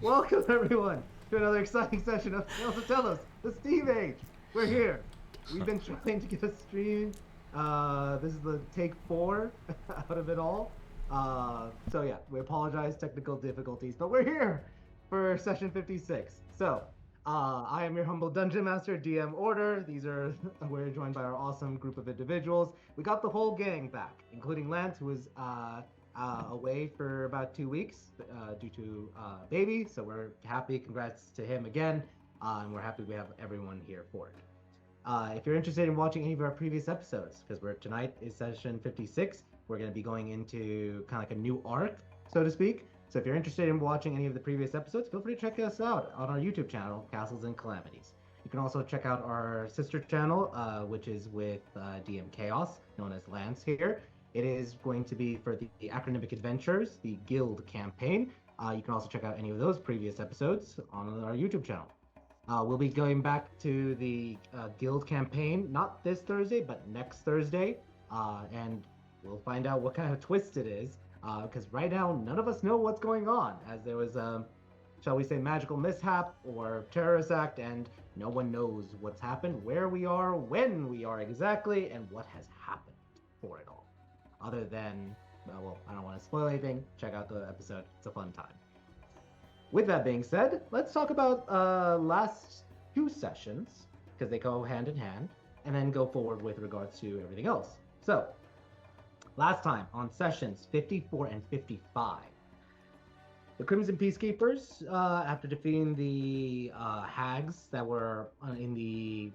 Welcome everyone to another exciting session of Tellos, the Steve Age. We're here. We've been trying to get a stream. This is the take 4 out of it all. So yeah, we apologize, technical difficulties, but we're here for session 56. I am your humble dungeon master, DM Order. We're joined by our awesome group of individuals. We got the whole gang back, including Lance, who was away for about 2 weeks due to baby. So we're happy. Congrats to him again. And we're happy we have everyone here for it. If you're interested in watching any of our previous episodes, because tonight is session 56, we're going to be going into kind of like a new arc, so to speak. So if you're interested in watching any of the previous episodes, feel free to check us out on our YouTube channel, Castles and Calamities. You can also check out our sister channel, which is with DM Chaos, known as Lance here. It is going to be for the Acronymic Adventures, the Guild campaign. You can also check out any of those previous episodes on our YouTube channel. We'll be going back to the Guild campaign, not this Thursday, but next Thursday. And we'll find out what kind of twist it is. Because right now, none of us know what's going on, as there was, shall we say, magical mishap or terrorist act, and no one knows what's happened, where we are, when we are exactly, and what has happened for it all. Other than, well, I don't want to spoil anything. Check out the episode. It's a fun time. With that being said, let's talk about last 2 sessions, because they go hand in hand, and then go forward with regards to everything else. So, last time on sessions 54 and 55, the Crimson Peacekeepers, after defeating the hags that were in the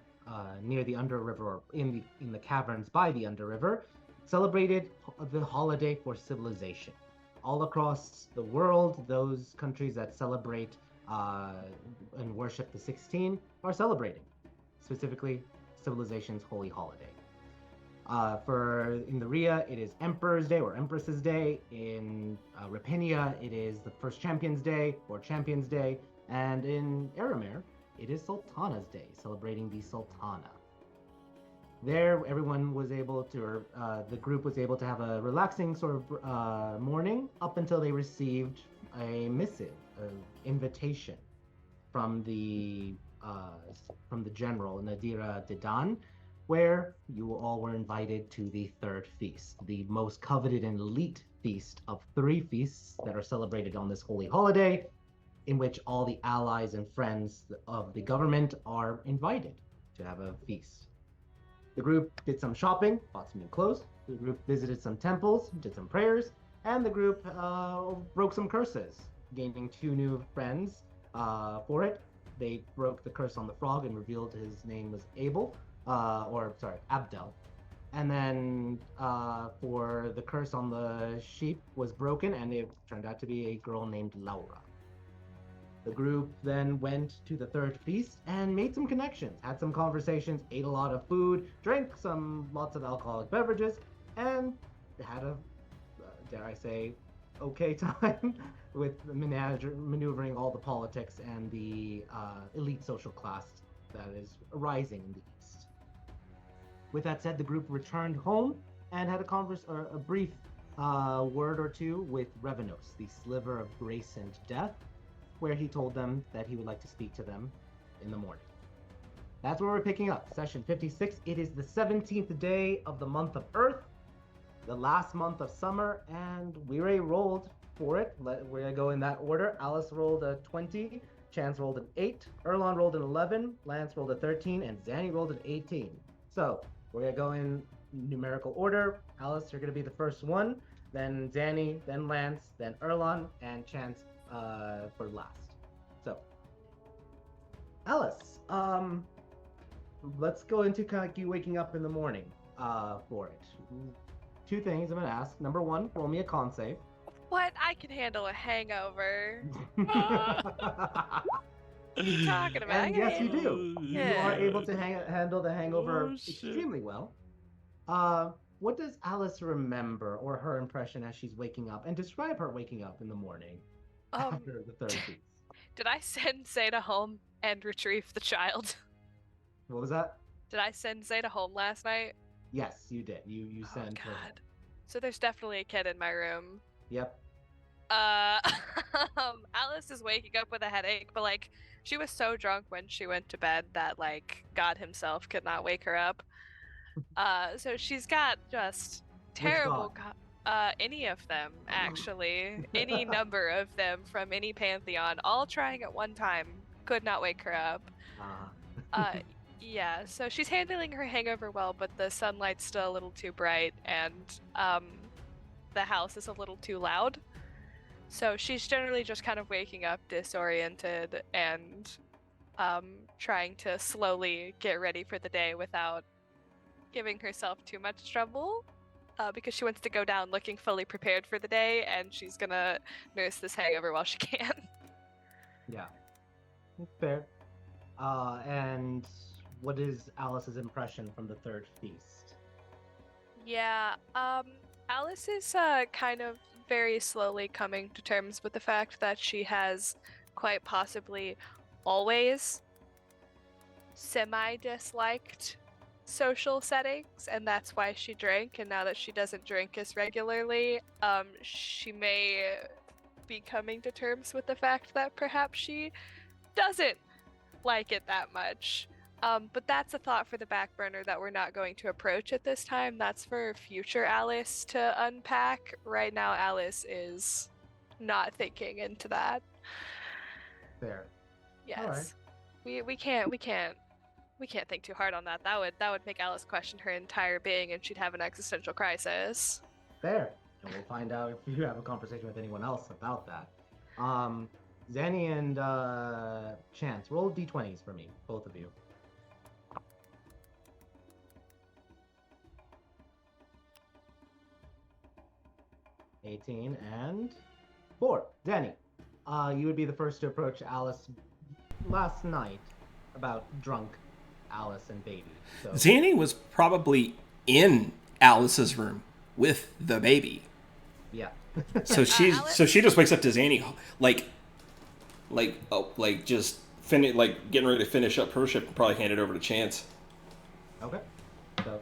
near the Underriver, or in the caverns by the Underriver, celebrated the holiday for civilization. All across the world, those countries that celebrate and worship the 16 are celebrating, specifically civilization's holy holiday. In the Ria, it is Emperor's Day or Empress's Day. In Rapinia, it is the First Champion's Day or Champion's Day. And in Aramir, it is Sultana's Day, celebrating the Sultana. There, everyone was able to, or the group was able to have a relaxing sort of morning up until they received a missive, an invitation from the general Nadira Dedan, where you all were invited to the third feast, the most coveted and elite feast of 3 feasts that are celebrated on this holy holiday, in which all the allies and friends of the government are invited to have a feast. The group did some shopping, bought some new clothes. The group visited some temples, did some prayers, and the group broke some curses, gaining 2 new friends for it. They broke the curse on the frog and revealed his name was Abdel. And then for the curse on the sheep was broken, and it turned out to be a girl named Laura. The group then went to the third feast and made some connections, had some conversations, ate a lot of food, drank lots of alcoholic beverages, and had a, dare I say, okay time with maneuvering all the politics and the elite social class that is rising in the East. With that said, the group returned home and had a brief word or two with Revenos, the sliver of grace and death, where he told them that he would like to speak to them in the morning. That's where we're picking up. Session 56. It is the 17th day of the month of Earth, the last month of summer, and we already rolled for it. We're going to go in that order. Alice rolled a 20, Chance rolled an 8, Erlon rolled an 11, Lance rolled a 13, and Zanny rolled an 18. So we're going to go in numerical order. Alice, you're going to be the first one, then Zanny, then Lance, then Erlon, and Chance for last. So, Alice, let's go into kind of you waking up in the morning for it. 2 things I'm going to ask. Number 1, roll me a con save. What? I can handle a hangover. What are you talking about? And yes, you do. You are able to handle the hangover extremely well. What does Alice remember, or her impression as she's waking up? And describe her waking up in the morning after the third feast. Did I send Zeta home and retrieve the child? What was that? Did I send Zeta home last night? Yes, you did. You sent her. God. So there's definitely a kid in my room. Yep. Uh, Alice is waking up with a headache, but like she was so drunk when she went to bed that like God himself could not wake her up. So she's got just Which god? terrible any of them actually, any number of them from any pantheon, all trying at one time, could not wake her up. Ah. Uh, yeah, so she's handling her hangover well, but the sunlight's still a little too bright, and the house is a little too loud. So she's generally just kind of waking up disoriented and trying to slowly get ready for the day without giving herself too much trouble. Because she wants to go down looking fully prepared for the day, and she's gonna nurse this hangover while she can. Yeah. Fair. And what is Alice's impression from the third feast? Yeah, Alice is kind of very slowly coming to terms with the fact that she has quite possibly always semi-disliked social settings, and that's why she drank, and now that she doesn't drink as regularly, she may be coming to terms with the fact that perhaps she doesn't like it that much. But that's a thought for the back burner that we're not going to approach at this time. That's for future Alice to unpack. Right now, Alice is not thinking into that. Fair. Yes. All right. We can't think too hard on that. That would make Alice question her entire being, and she'd have an existential crisis. Fair. And we'll find out if you have a conversation with anyone else about that. Zanny and Chance, roll d20s for me, both of you. $18 and 4. Zanny, you would be the first to approach Alice last night about drunk Alice and baby. So Zanny was probably in Alice's room with the baby. yeah. So she just wakes up to Zanny just getting ready to finish up her shift and probably hand it over to Chance. Okay. So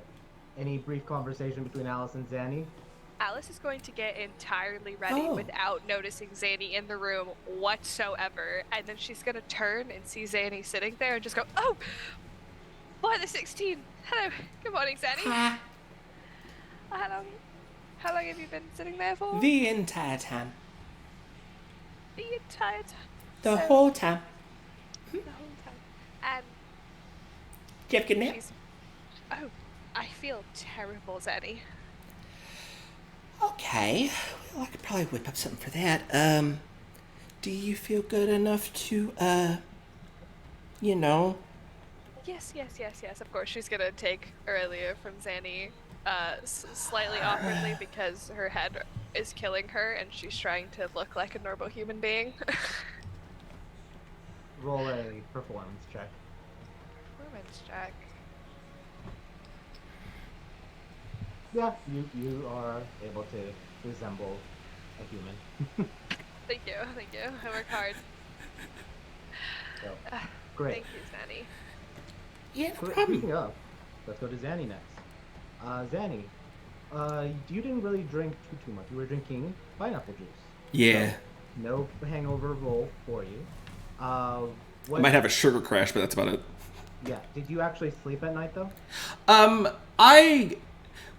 any brief conversation between Alice and Zanny? Alice is going to get entirely ready without noticing Zanny in the room whatsoever, and then she's going to turn and see Zanny sitting there and just go, "Oh, boy, the 16. Hello, good morning, Zanny. How long have you been sitting there for?" The entire time. The entire time. The whole time. The whole time. And Did you have a good nap? oh, I feel terrible, Zanny. Okay. Well, I could probably whip up something for that. Do you feel good enough to, Yes. Of course, she's gonna take earlier from Zanny, slightly awkwardly because her head is killing her and she's trying to look like a normal human being. Roll a performance check. Performance check. Yeah, you are able to resemble a human. Thank you. I work hard. So, great. Thank you, Zanny. Yeah, no problem. Speaking of, let's go to Zanny next. Zanny, you didn't really drink too much. You were drinking pineapple juice. Yeah. So, no hangover roll for you. I might have a sugar crash, but that's about it. Yeah. Did you actually sleep at night though?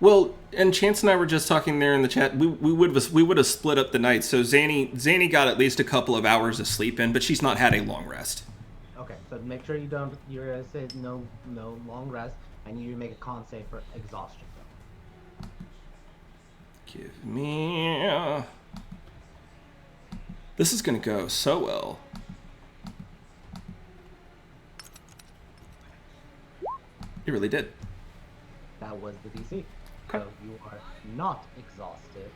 Well, and Chance and I were just talking there in the chat. We would have split up the night. So Zanny got at least a couple of hours of sleep in, but she's not had a long rest. Okay, so make sure you're gonna say no long rest, and you make a con save for exhaustion. Give me. This is gonna go so well. It really did. That was the DC. So you are not exhausted.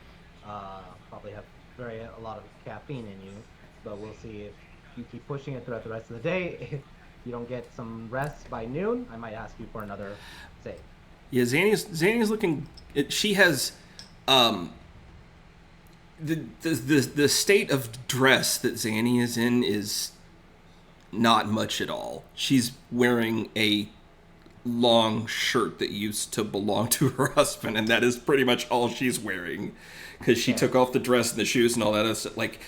Probably have a lot of caffeine in you, but we'll see if you keep pushing it throughout the rest of the day. If you don't get some rest by noon, I might ask you for another save. Yeah, Zanny's looking. She has, the state of dress that Zanny is in is not much at all. She's wearing a long shirt that used to belong to her husband, and that is pretty much all she's wearing, because she took off the dress and the shoes and all that other stuff, like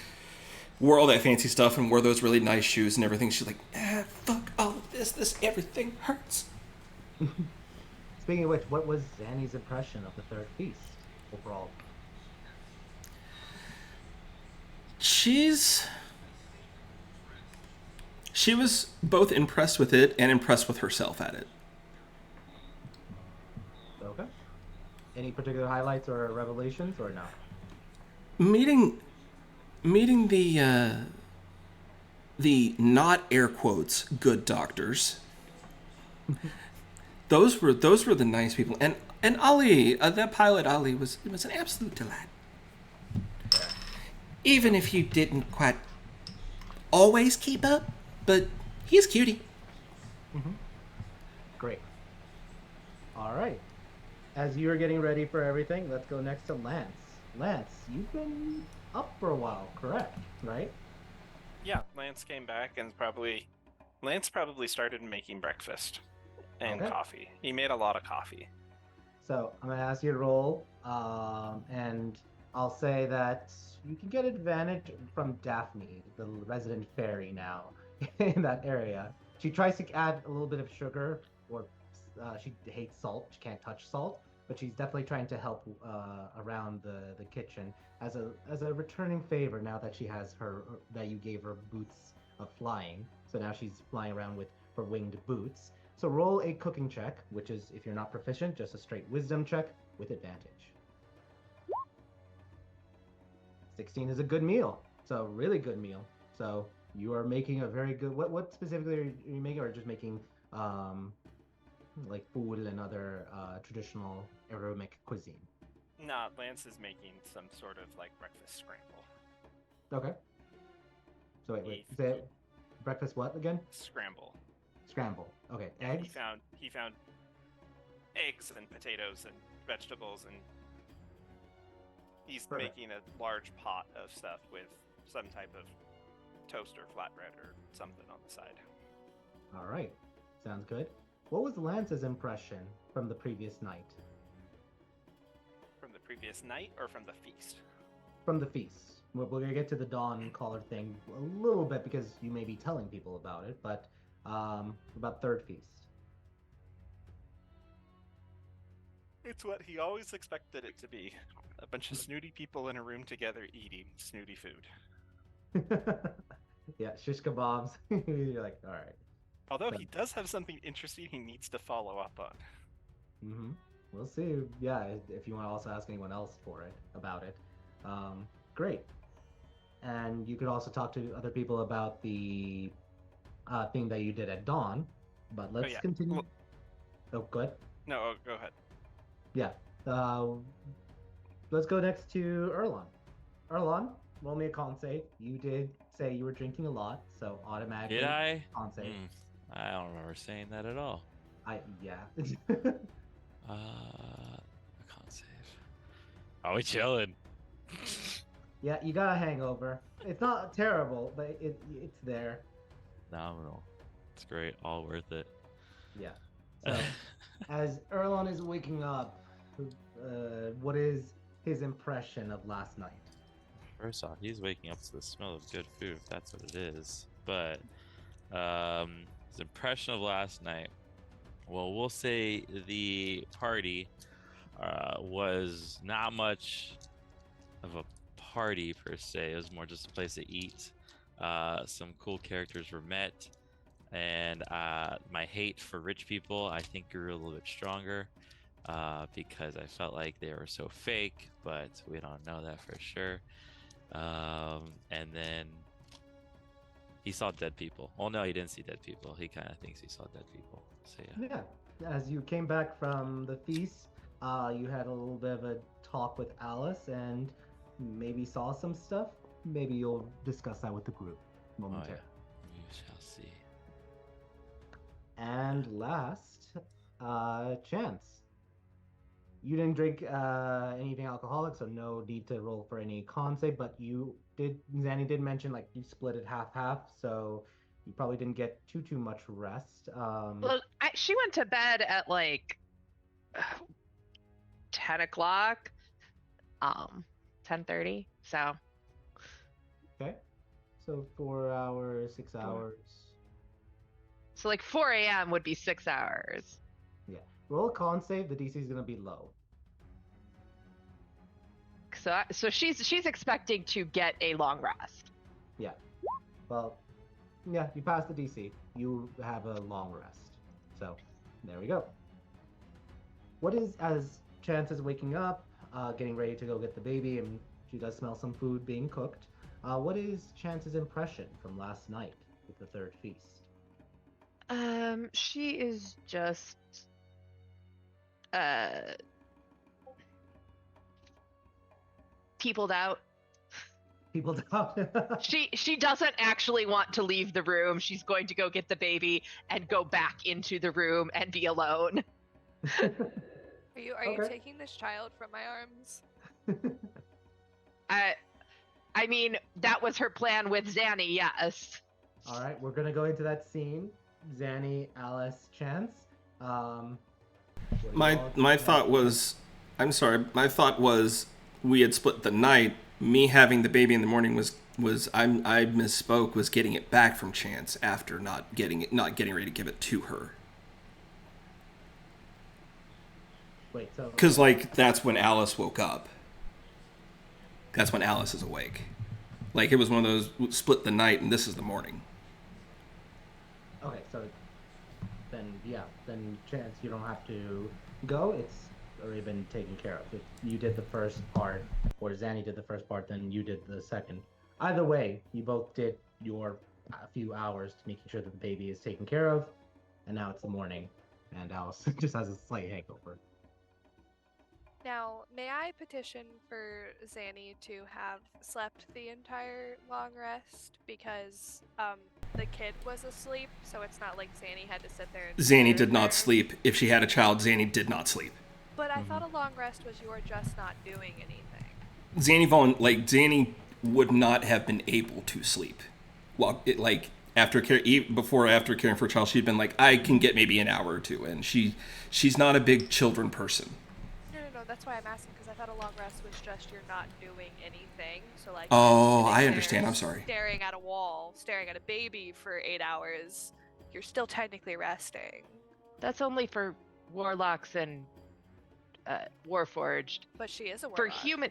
wore all that fancy stuff and wore those really nice shoes and everything. She's like, fuck all of this everything hurts. Speaking of which, what was Zanny's impression of the third feast overall? She was both impressed with it and impressed with herself at it. Okay. Any particular highlights or revelations or no? Meeting the not air quotes good doctors. Those were the nice people, and Ali, that pilot Ali was an absolute delight. Even if you didn't quite always keep up, but he's cutie. Great. All right. As you're getting ready for everything, let's go next to Lance. Lance, you've been up for a while, correct? Right? Yeah, Lance came back and Lance probably started making breakfast and coffee. He made a lot of coffee. So I'm gonna ask you to roll, and I'll say that you can get advantage from Daphne, the resident fairy now in that area. She tries to add a little bit of sugar, or she hates salt. She can't touch salt, but she's definitely trying to help around the kitchen as a returning favor. Now that she has that you gave her boots of flying, so now she's flying around with her winged boots. So roll a cooking check, which is, if you're not proficient, just a straight wisdom check with advantage. 16 is a good meal. So really good meal. So you are making a very good. What specifically are you making, or just making like food and other traditional aromatic cuisine? Nah, Lance is making some sort of like breakfast scramble. Okay. So wait. Say it. Breakfast what again? Scramble. Scramble. Okay. Yeah, Eggs. He found eggs and potatoes and vegetables, and he's making a large pot of stuff with some type of toast or flatbread or something on the side. All right. Sounds good. What was Lance's impression from the previous night? From the previous night or from the feast? From the feast. We're going to get to the Dawn Caller thing a little bit because you may be telling people about it, but about third feast. It's what he always expected it to be. A bunch of snooty people in a room together eating snooty food. Yeah, shish kebabs. You're like, all right. Although he does have something interesting he needs to follow up on. We'll see. Yeah, if you want to also ask anyone else about it. Great. And you could also talk to other people about the thing that you did at dawn. But let's continue. Oh, good. No, go ahead. Yeah. Let's go next to Erlon. Erlon, roll me a con save. You did say you were drinking a lot, so automatically. Did I? Con save. I don't remember saying that at all. Yeah. I can't save. Are we chilling? Yeah, you got a hangover. It's not terrible, but it's there. Phenomenal. It's great. All worth it. Yeah. So, as Erlon is waking up, what is his impression of last night? First off, he's waking up to the smell of good food, if that's what it is. But his impression of last night, well, we'll say the party was not much of a party per se. It was more just a place to eat. Some cool characters were met, and my hate for rich people, I think, grew a little bit stronger because I felt like they were so fake, but we don't know that for sure. And then he saw dead people. Oh no, he didn't see dead people. He kind of thinks he saw dead people. So yeah. As you came back from the feast, you had a little bit of a talk with Alice and maybe saw some stuff. Maybe you'll discuss that with the group momentarily. Oh, yeah. We shall see. And last, Chance. You didn't drink anything alcoholic, so no need to roll for any con save, but Zanny did mention like you split it half-half, so You probably didn't get too much rest. Well, she went to bed at like 10 o'clock, 10:30. So Okay. So 4 hours, 6 hours. so like 4 a.m. would be 6 hours. Yeah. Roll a con save. The DC is gonna be low. So she's expecting to get a long rest. Yeah. Well, yeah, you passed the DC. You have a long rest. So, there we go. What is, as Chance is waking up, getting ready to go get the baby, and she does smell some food being cooked, what is Chance's impression from last night with the third feast? She is just peopled out. People doubt. She doesn't actually want to leave the room. She's going to go get the baby and go back into the room and be alone. Are you Okay. taking this child from my arms? I mean, that was her plan with Zanny, yes. All right, we're gonna go into that scene. Zanny, Alice, Chance. My thought was, I'm sorry. My thought was we had split the night. Me having the baby in the morning was I misspoke. Was getting it back from Chance after not getting ready to give it to her. Wait, so Because like that's when Alice woke up. That's when Alice is awake. Like it was one of those split the night and this is the morning. okay, so then Chance, you don't have to go. It's already been taken care of. If you did the first part, or Zanny did the first part, then you did the second. Either way, you both did your few hours to making sure that the baby is taken care of, and now it's the morning, and Alice just has a slight hangover. Now, may I petition for Zanny to have slept the entire long rest because the kid was asleep, so it's not like Zanny had to sit there and Zanny stare did at not her. sleep. If she had a child, Zanny did not sleep. But I thought a long rest was you were just not doing anything. Zanny would not have been able to sleep. Well, after caring for a child, she'd been like, I can get maybe an hour or two, and she's not a big children person. No, that's why I'm asking, because I thought a long rest was just you're not doing anything. So like. Oh, sitting I there understand. I'm sorry. Staring at a wall, staring at a baby for 8 hours, you're still technically resting. That's only for warlocks and warforged. But she is a For warlock. human.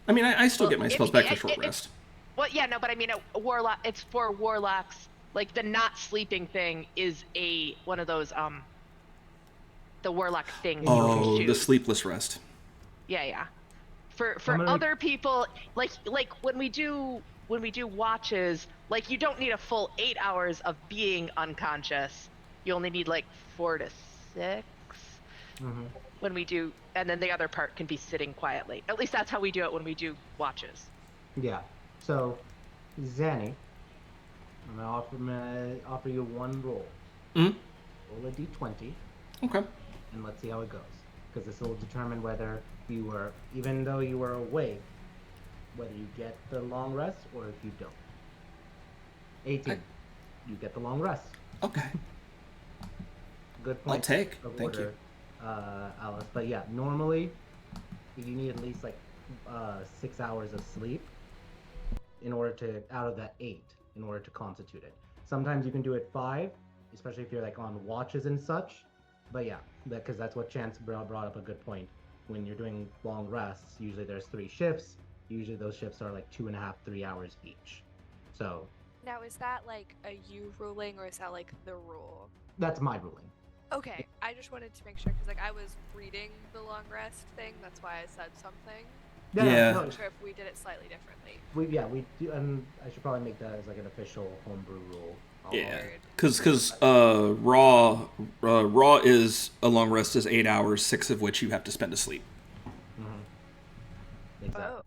I mean, I still Well, get my spells back for short rest. Well, yeah, no, but I mean, a warlock. It's for warlocks. Like the not sleeping thing is one of those the warlock things. Oh, you the choose. sleepless rest. Yeah. For gonna- other people, like when we do watches, like you don't need a full 8 hours of being unconscious. You only need like 4 to 6. Mm-hmm. When we do, and then the other part can be sitting quietly. At least that's how we do it when we do watches. Yeah. So, Zanny, I'm gonna offer you one roll. Mm-hmm. Roll a d20, Okay. and let's see how it goes. Because this will determine whether even though you were awake, whether you get the long rest or if you don't. 18. You get the long rest. Okay. Good point. I'll take. of Thank you. order, Alice. But yeah, normally you need at least like 6 hours of sleep in order to out of that 8 in order to constitute it. Sometimes you can do it 5, especially if you're like on watches and such. But yeah, because that's what Chance brought up a good point. When you're doing long rests, usually there's 3 shifts. Usually those shifts are like 2.5, 3 hours each. So Now, is that like a you ruling or is that like the rule? that's my ruling. Okay, I just wanted to make sure because like I was reading the long rest thing. That's why I said something. Yeah. No, I'm not sure if we did it slightly differently. we do, and I should probably make that as like an official homebrew rule. Yeah. Weird. Because raw is a long rest is 8 hours, 6 of which you have to spend asleep. Exactly. Oh.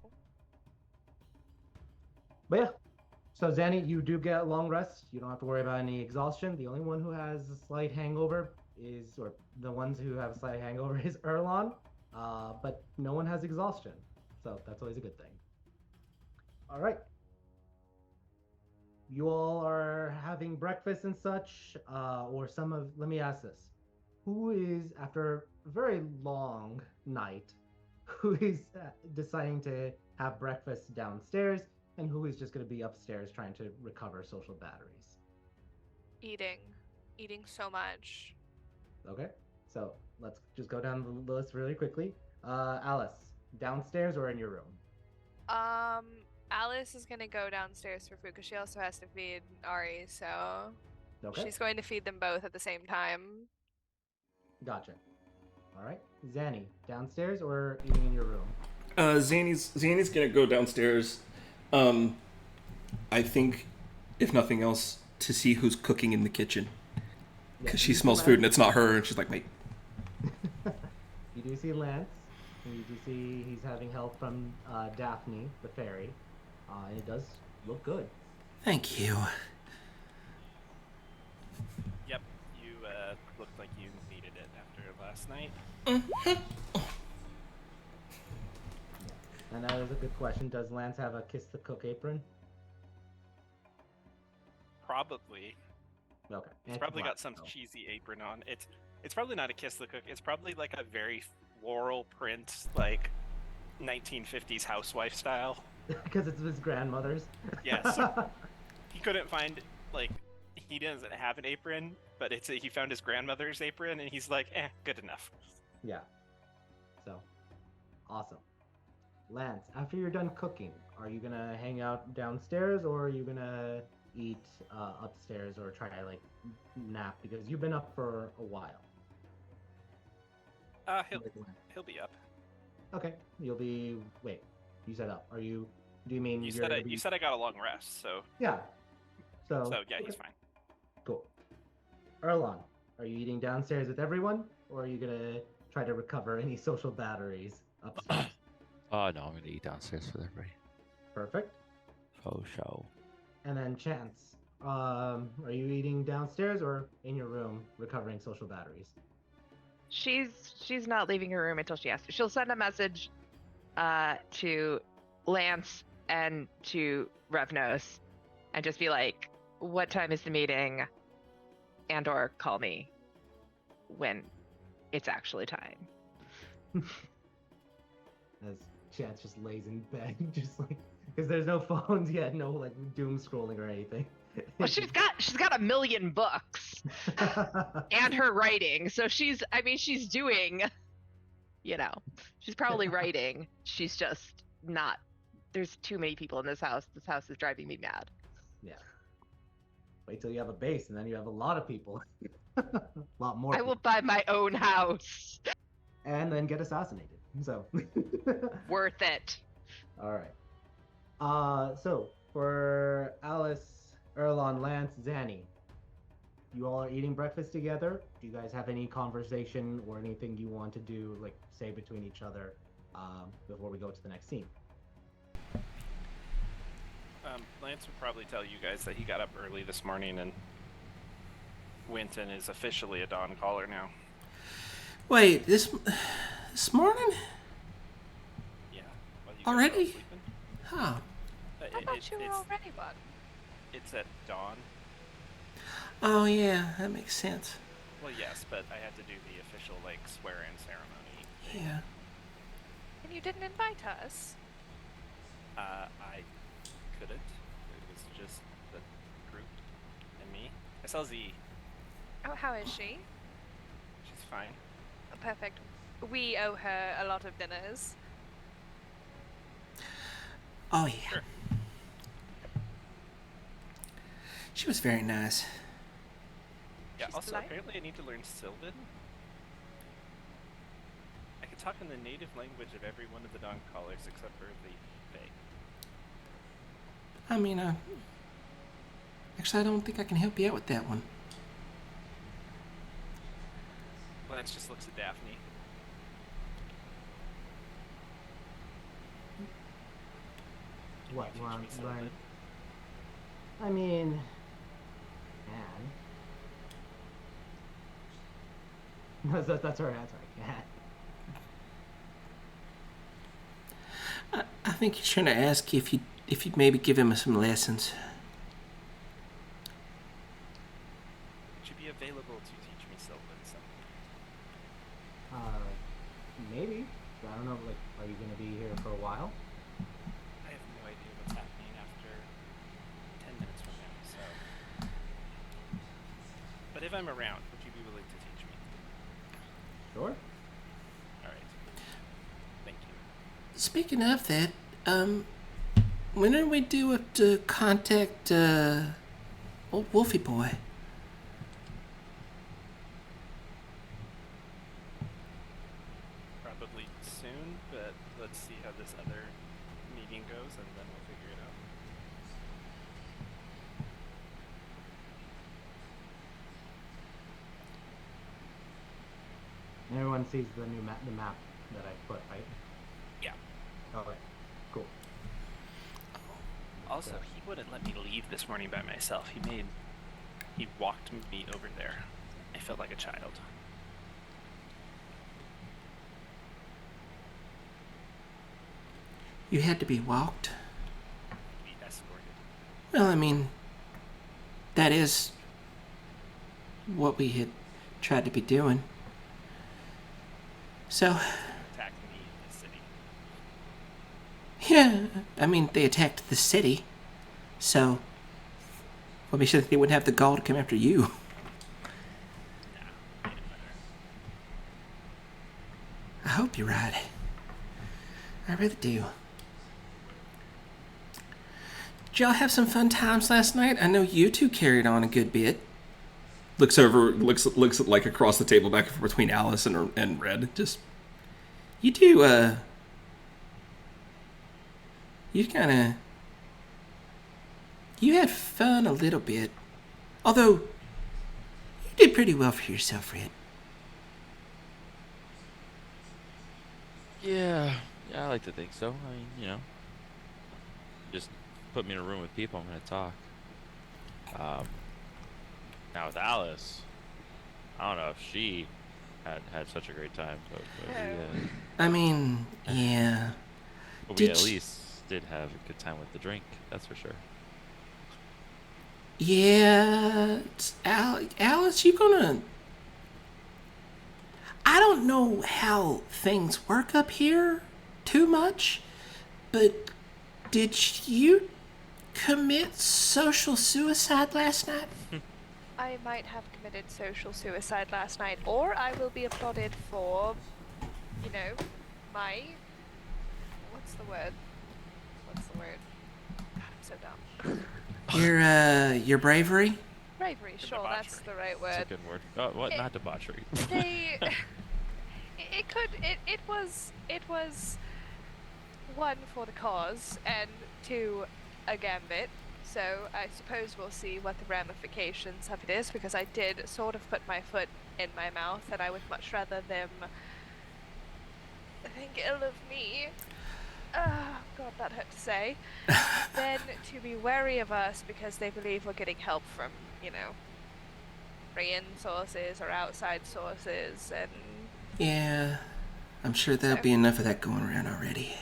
But yeah, so Zanny, you do get a long rest. You don't have to worry about any exhaustion. The only one who has a slight hangover or the ones who have a slight hangover is Erlon. But no one has exhaustion, so that's always a good thing. All right. you all are having breakfast and such, or some of. Let me ask this: who is, after a very long night, who is deciding to have breakfast downstairs, and who is just going to be upstairs trying to recover social batteries? Eating so much. Okay, so let's just go down the list really quickly. Alice, downstairs or in your room? Um, Alice is gonna go downstairs for food because she also has to feed Ari, so Okay, she's going to feed them both at the same time. gotcha. All right, Zanny, downstairs or eating in your room? Zanny's gonna go downstairs. I think, if nothing else, to see who's cooking in the kitchen because she you smells see food and it's not her, and she's like, "Mate, You do see Lance. And you do see he's having help from Daphne, the fairy. And it does look good. thank you." Yep, you looked like you needed it after last night. And that is a good question. Does Lance have a kiss the cook apron? Probably. Okay. He's probably got some Anti-black, cheesy apron on. It's probably not a kiss the cook. It's probably like a very floral print, like 1950s housewife style. Because it's his grandmother's. Yes. He couldn't find like he doesn't have an apron, but he found his grandmother's apron and he's like, good enough. Yeah. So, awesome. Lance, after you're done cooking, are you gonna hang out downstairs or are you gonna eat upstairs or try to like nap because you've been up for a while? He'll be up. Okay, you'll be. Wait, you said up. Are you? Do you mean You you're said gonna be... you said I got a long rest, so Yeah. So yeah, he's okay, fine. cool. Erlon, are you eating downstairs with everyone, or are you gonna try to recover any social batteries upstairs? Oh no, I'm gonna eat downstairs with everybody. Perfect. Oh show. And then Chance, are you eating downstairs or in your room recovering social batteries? She's not leaving her room until she has to. She'll send a message to Lance and to Revnos and just be like, what time is the meeting? And or call me when it's actually time. As Chance just lays in bed, just like, because there's no phones yet, no like doom scrolling or anything. Well, she's got a million books and her writing, so she's doing, she's probably writing. She's just not. There's too many people in this house. This house is driving me mad. Yeah. Wait till you have a base, and then you have a lot of people. A lot more. I will buy my own house. And then get assassinated. So. Worth it. All right. So for Alice, Erlon, Lance, Zanny, you all are eating breakfast together. Do you guys have any conversation or anything you want to do, like say between each other, before we go to the next scene? Lance would probably tell you guys that he got up early this morning and went and is officially a dawn caller now. Wait, this morning? Yeah. While you guys Already? were all sleeping. Huh. I thought you were already one. It's at dawn. Oh yeah, that makes sense. Well, yes, but I had to do the official like swear-in ceremony. Yeah. And you didn't invite us. I couldn't. It was just the group and me. I saw Z. Oh, how is she? She's fine. Oh, perfect. We owe her a lot of dinners. Oh yeah. Sure. She was very nice. Yeah, She's also, polite. apparently I need to learn Sylvan. I can talk in the native language of every one of the Dawn Callers except for the Fae. I mean, actually, I don't think I can help you out with that one. Lance just looks at Daphne. What? Can you teach me Sylvan? Learn? I mean, man. That's her answer. I can. I think he's trying to ask if you'd maybe give him some lessons. Would you be available to teach me Sylvan some? Maybe. I don't know. Like, are you gonna be here for a while? I have no idea what's happening after 10 minutes from now, so. But if I'm around, would you be willing to teach me? Sure. Alright. Thank you. Speaking of that, when are we due up to contact, old Wolfie boy? Probably soon, but let's see how this other meeting goes and then we'll figure it out. Everyone sees the new the map that I put, right? Yeah. Okay. Cool. Also, he wouldn't let me leave this morning by myself. He walked me over there. I felt like a child. You had to be walked? Be escorted. Well, I mean, that is what we had tried to be doing. So, Attack me in the city. yeah, I mean, they attacked the city. So, what makes you think they wouldn't have the gall to come after you? Nah, made it better. I hope you're right. I really do. Did y'all have some fun times last night? I know you two carried on a good bit. Looks like across the table back and forth between Alice and Red. Just, you two, you had fun a little bit. Although, you did pretty well for yourself, Red. Yeah, I like to think so. I mean, you know, just put me in a room with people, I'm gonna talk. Now with Alice, I don't know if she had such a great time, but I mean, yeah. we Did at sh- least did have a good time with the drink. That's for sure. Yeah, Alice, you gonna... I don't know how things work up here too much, but did you commit social suicide last night? I might have committed social suicide last night, or I will be applauded for, you know, my. What's the word? God, I'm so dumb. Your bravery? Bravery, sure, that's the right That's a word. good word. Oh, what? It- Not debauchery. They. It was one for the cause, and two, a gambit. So I suppose we'll see what the ramifications of it is, because I did sort of put my foot in my mouth, and I would much rather them think ill of me. God, that hurt to say. Than to be wary of us because they believe we're getting help from, you know, Korean sources or outside sources, and Yeah, I'm sure there'll be enough of that going around already.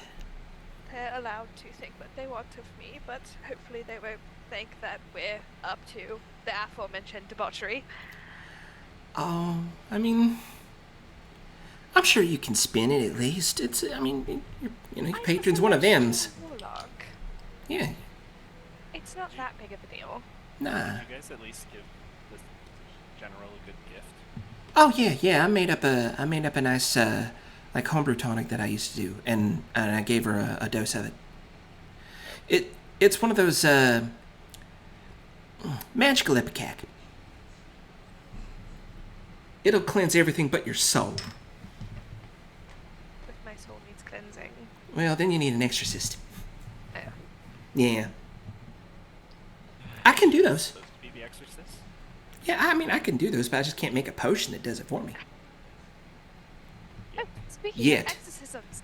they're allowed to think what they want of me, but hopefully they won't think that we're up to the aforementioned debauchery. Oh, I mean, I'm sure you can spin it at least. It's, I mean, your patron's one of them's. Warlock. Yeah, It's not that big of a deal. nah. Did you guys at least give the general a good gift? Oh yeah. I made up a nice like homebrew tonic that I used to do, and I gave her a dose of it. It's one of those magical ipecac. It'll cleanse everything but your soul. If my soul needs cleansing. Well, then you need an exorcist. Oh. Yeah. I can do those. Supposed to be the exorcist? Yeah, I mean, I can do those, but I just can't make a potion that does it for me. Oh, speaking Yet. of exorcisms,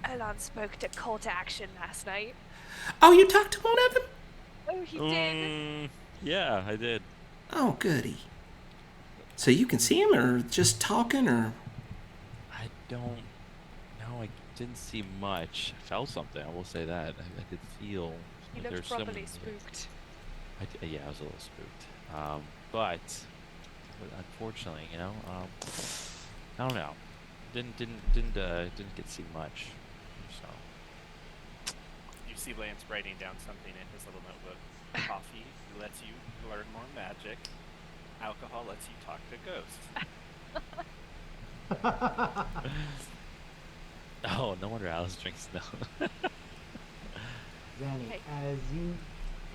Elon spoke to Call to Action last night. Oh, you talked to one of them? Oh, he did. Yeah, I did. Oh, goody. So you can see him, or just talking, or... I don't know. I didn't see much. I felt something. I will say that. I did feel. He like looked there's properly someone- spooked. yeah, I was a little spooked. But unfortunately, you know. I don't know. Didn't get to see much. So You see Lance writing down something in his little notebook. Coffee lets you learn more magic. Alcohol lets you talk to ghosts. oh, no wonder Alice drinks now. Zanny, Hey. as you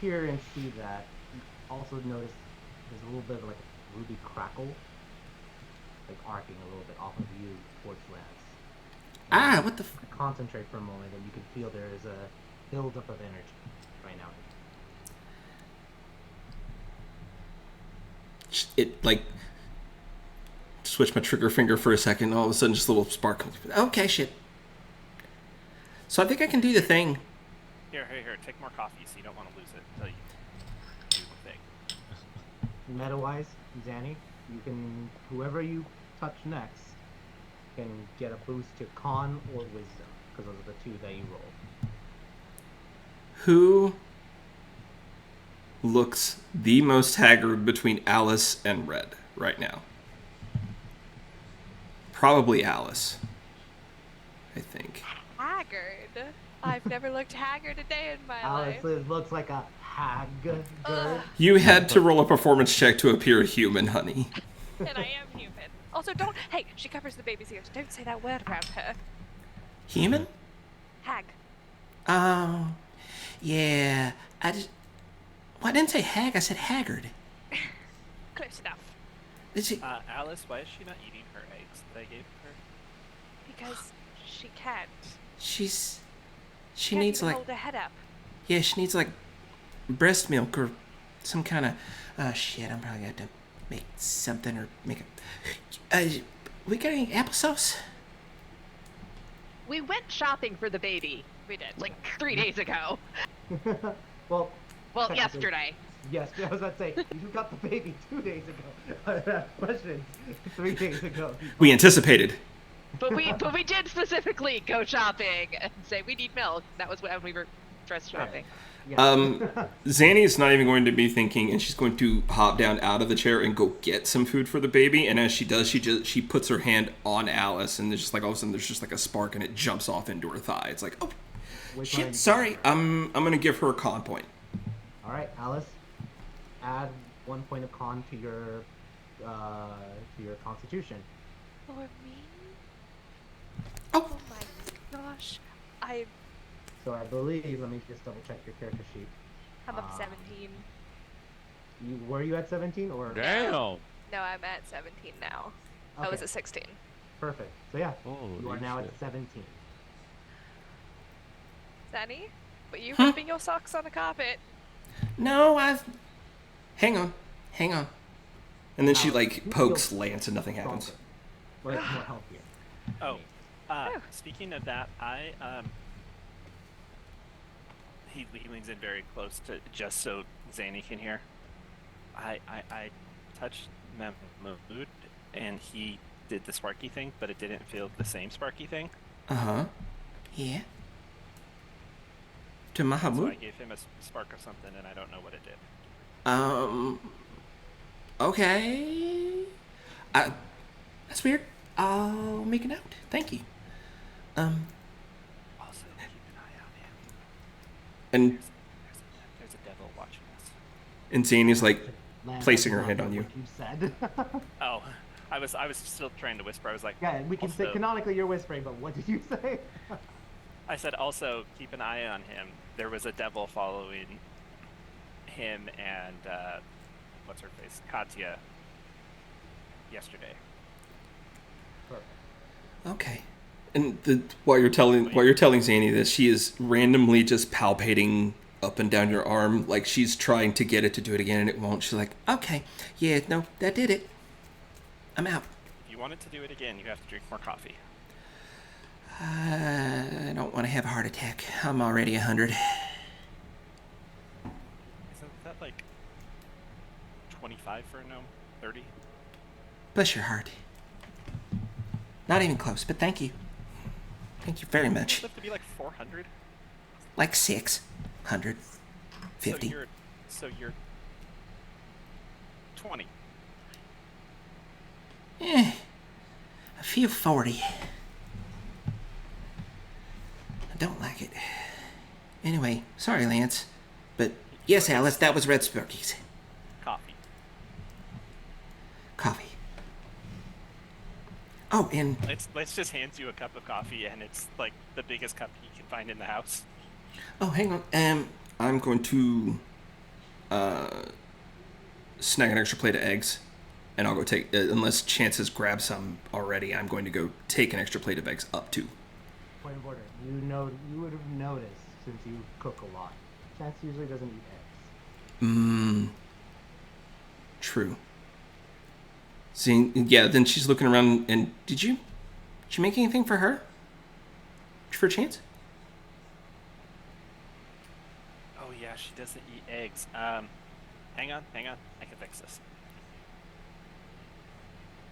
hear and see that, you also notice there's a little bit of like a ruby crackle, like arcing a little bit off of you towards Lance. Ah, what the Concentrate for a moment, and you can feel there is a buildup of energy right now. it like switch my trigger finger for a second. All of a sudden, just a little spark comes. Okay, shit. So I think I can do the thing. Here, take more coffee so you don't want to lose it until you do the thing. Meta-wise, Zanny, you can, whoever you touch next can get a boost to Con or Wisdom, because those are the two that you roll. Who looks the most haggard between Alice and Red right now? Probably Alice, I think. Haggard. I've never looked haggard a day in my Alice life. looks like a haggard. Ugh. You had to roll a performance check to appear human, honey. And I am human. Also, don't. Hey, she covers the baby's ears. Don't say that word around her. Human? Hag. Oh, yeah. Well, I didn't say hag, I said haggard. Close enough. Is it? Alice, why is she not eating her eggs that I gave her? Because she can't. She Can't needs even like, hold her head up. yeah, she needs like breast milk or some kind of, shit, I'm probably gonna have to make something or make a, we got any applesauce? We went shopping for the baby We did. like 3 days ago. Well, Well, technically, yesterday. yes, I was about to say, you got the baby 2 days ago. I have questions 3 days ago. We anticipated. But we did specifically go shopping and say we need milk. That was when we were dress shopping. Yeah. Zanny is not even going to be thinking, and she's going to hop down out of the chair and go get some food for the baby. And as she does, she puts her hand on Alice, and there's just like all of a sudden there's just like a spark, and it jumps off into her thigh. It's like, oh, Which shit, one? sorry. I'm gonna give her a con point. All right, Alice, add 1 point of con to your constitution. For me? Oh, Oh my gosh. So I believe, let me just double check your character sheet. I'm up Ah. 17. Were you at 17 or? Damn. No, I'm at 17 now. I was Okay, at 16. perfect. So yeah, Holy you are now shit. at 17. Danny? But you Huh? ripping your socks on the carpet. no, hang on. And then she Alice, like you pokes feel Lance, and nothing happens. stronger. Or more healthier. Oh, Oh. speaking of that, he leans in very close to just so Zanny can hear. I touched Mahmood, and he did the Sparky thing, but it didn't feel the same Sparky thing. Uh-huh. Yeah. To So I Mahamud? gave him a spark of something, and I don't know what it did. Okay. That's weird. I'll make a note. Thank you. Also, keep an eye on him. And There's a devil watching us. Zanny's like Lance, placing that's her hand not on you. what you said. Oh, I was still trying to whisper. I was like, Yeah, we can say also- canonically you're whispering, but what did you say? I said also keep an eye on him. There was a devil following him and what's her face, Katya, yesterday. Okay. And while you're telling Zanny this, she is randomly just palpating up and down your arm, like she's trying to get it to do it again, and it won't. She's like, okay, yeah, no, that did it. I'm out. If you wanted to do it again, you have to drink more coffee. I don't want to have a heart attack. I'm already 100. Isn't that like 25 for a gnome? 30? Bless your heart. Not even close, but thank you. Thank you very much. Live to be like 400? Like 650. So you're 20. I feel 40. I don't like it. Anyway, sorry, Lance. But yes, Alice, that was Red Sparkies. Coffee. Coffee. Oh, and Let's just hand you a cup of coffee, and it's like the biggest cup you can find in the house. oh, hang on. I'm going to snag an extra plate of eggs, and I'll go take. Unless Chance has grabbed some already, I'm going to go take an extra plate of eggs up too. Point of order. You would have noticed since you cook a lot. Chance usually doesn't eat eggs. True. See, yeah. Then she's looking around, and did you make anything for her? For Chance? Oh yeah, she doesn't eat eggs. Hang on. I can fix this.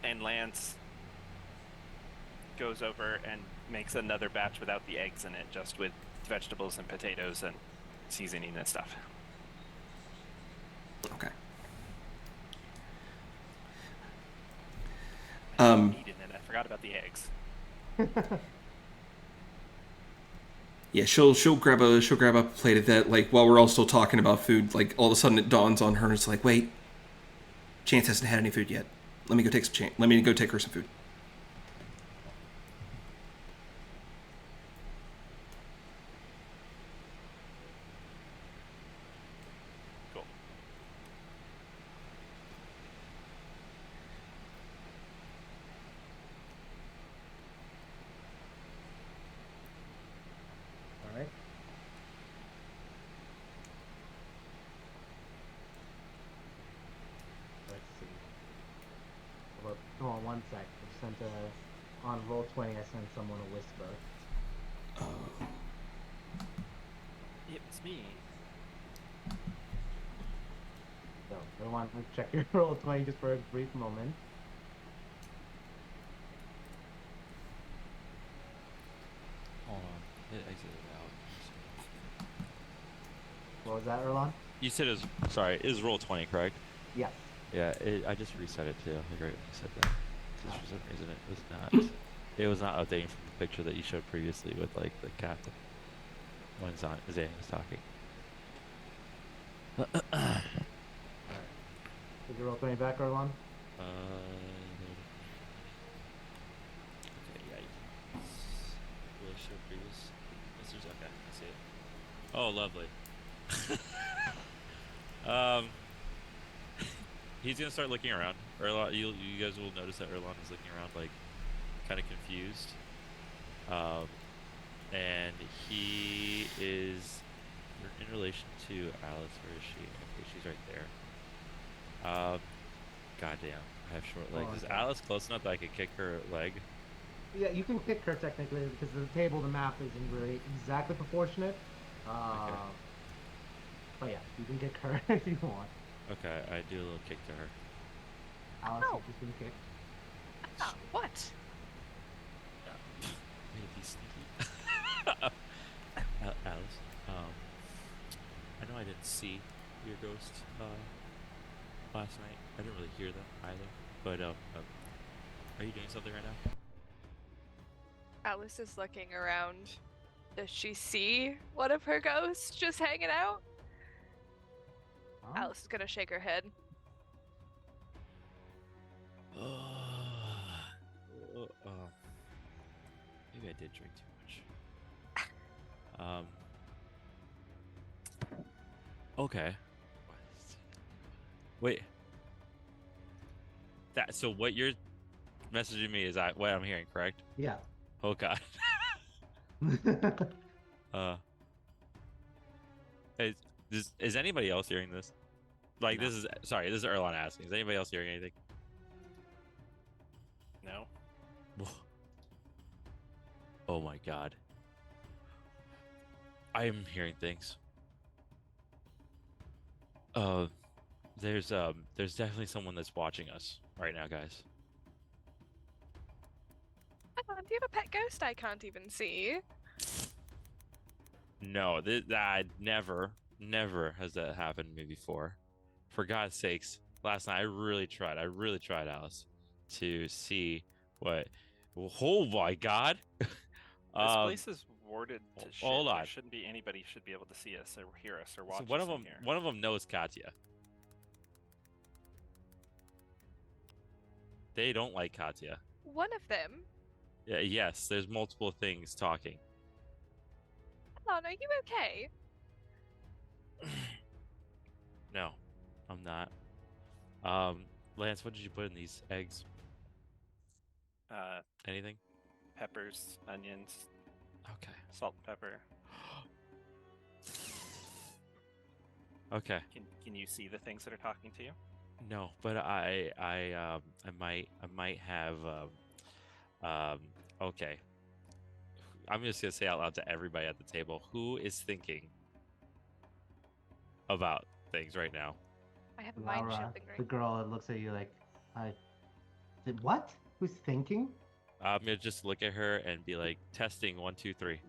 And Lance goes over and makes another batch without the eggs in it, just with vegetables and potatoes and seasoning and stuff. Okay. Eating it. I forgot about the eggs. Yeah, she'll grab a plate of that. Like while we're all still talking about food, like all of a sudden it dawns on her. It's like, wait, Chance hasn't had any food yet. Let me go take her some food. Cool. All right. Let's see. Well, hold on one sec. I sent on roll 20. I sent someone a whisper. It was me. So I want to check your roll 20 just for a brief moment. Hold on. It exited out. What was that, Erlon? You said it was, sorry, it was roll 20, correct? Yes. Yeah, I just reset it too. I agree when you said that. Just for some reason it was not. It was not updating from the picture that you showed previously with like the cat when Zane was talking. Alright. Did you roll 20 back, Erlon? Okay, yeah. Will it show previous messages? Okay, I see it. Oh, lovely. He's gonna start looking around. Erlon, you guys will notice that Erlon is looking around like kind of confused. And he is in relation to Alice. Where is she? Okay, she's right there. Goddamn, I have short legs. Oh, Is okay. Alice close enough that I could kick her leg? Yeah, you can kick her technically because the table, the map isn't really exactly proportionate. But yeah, you can kick her if you want. Okay, I do a little kick to her. Alice, Oh. you've just been kicked. Oh, what? Way to be sneaky. Alice, I know I didn't see your ghost last night. I didn't really hear them either. But are you doing something right now? Alice is looking around. Does she see one of her ghosts just hanging out? Huh? Alice is gonna shake her head. Maybe I did drink too much. Okay. Wait. So what you're messaging me is what I'm hearing, correct? Yeah. Oh god. Is anybody else hearing this? Like No. this is Erlon asking. Is anybody else hearing anything? No. Oh my god. I am hearing things. There's definitely someone that's watching us right now, guys. Do you have a pet ghost I can't even see? No, never has that happened to me before. For God's sakes, last night I really tried, Alice. to see what. Oh my God! This place is warded to shit. Hold on. There shouldn't be anybody should be able to see us or hear us or watch So us one of from them, here. one of them knows Katya. They don't like Katya. One of them. Yeah, yes, there's multiple things talking. Hold on, are you okay? No, I'm not. Lance, what did you put in these eggs? Anything? Peppers, onions, Okay. salt and pepper. Okay. Can you see the things that are talking to you? No, but I might have okay. I'm just gonna say out loud to everybody at the table, who is thinking about things right now? I have mind Laura, shifting the right. girl looks at you like, what? Who's thinking? I'm gonna just look at her and be like, testing 1, 2, 3.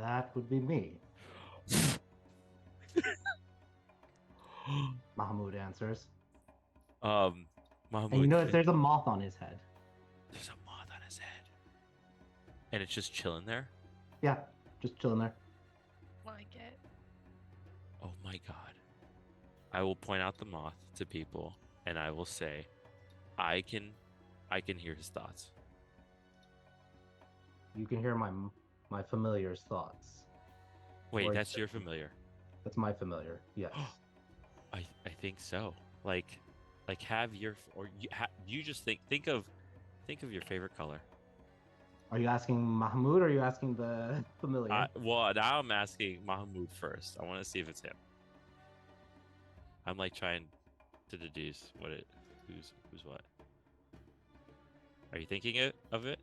That would be me. Mahmoud answers. Mahmoud. And you notice there's a moth on his head. There's a moth on his head, and it's just chilling there. Yeah, just chilling there. Like it. Oh my God! I will point out the moth to people, and I will say, I can hear his thoughts. You can hear my familiar's thoughts. Wait, Or that's your familiar. That's my familiar. Yes. I think so. Like have your or you just think of your favorite color. Are you asking Mahmoud or are you asking the familiar? Well, now I'm asking Mahmoud first. I want to see if it's him. I'm like trying to deduce who's what. Are you thinking of it?